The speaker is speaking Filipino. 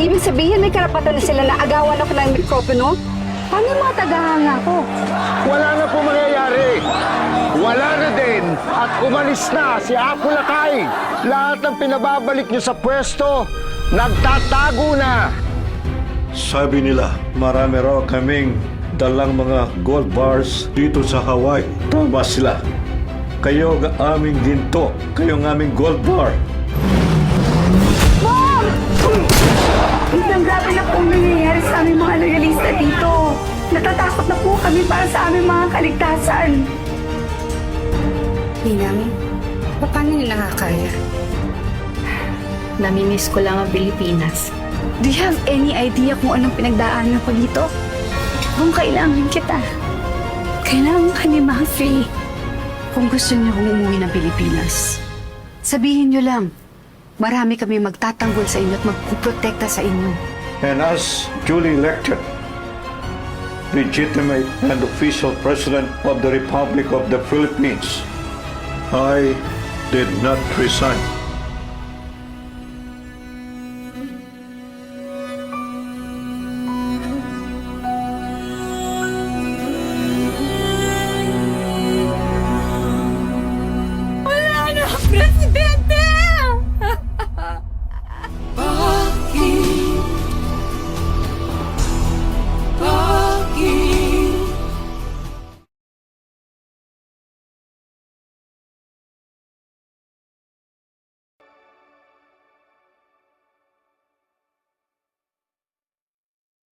Ibig sabihin may karapatan na sila na agawan ako ng mikropono? Paano yung mga tagahanga ko? Wala na po mangyayari. Wala na din at umalis na si Apo Lakay. Lahat ng pinababalik niyo sa pwesto, nagtatago na. Sabi nila, marami raw kaming dalang mga gold bars dito sa Hawaii. Tama sila. Kayo ang aming ginto. Kayo ang aming gold bar. Mom! Isang grabe na pong nangyayari sa aming mga loyalista dito. Natatakot na po kami para sa aming mga kaligtasan. Ninang, paano niyo nakakaya? Namimiss ko lang ang Pilipinas. Do you have any idea kung anong pinagdaanan ko dito? Kung kailangan kita, kailangan ka ni Mafi. Kung gusto niyo kong umuwi ng Pilipinas, sabihin niyo lang. Marami kami magtatanggol sa inyo at magpuprotekta sa inyo. And as duly elected, legitimate and official President of the Republic of the Philippines, I did not resign.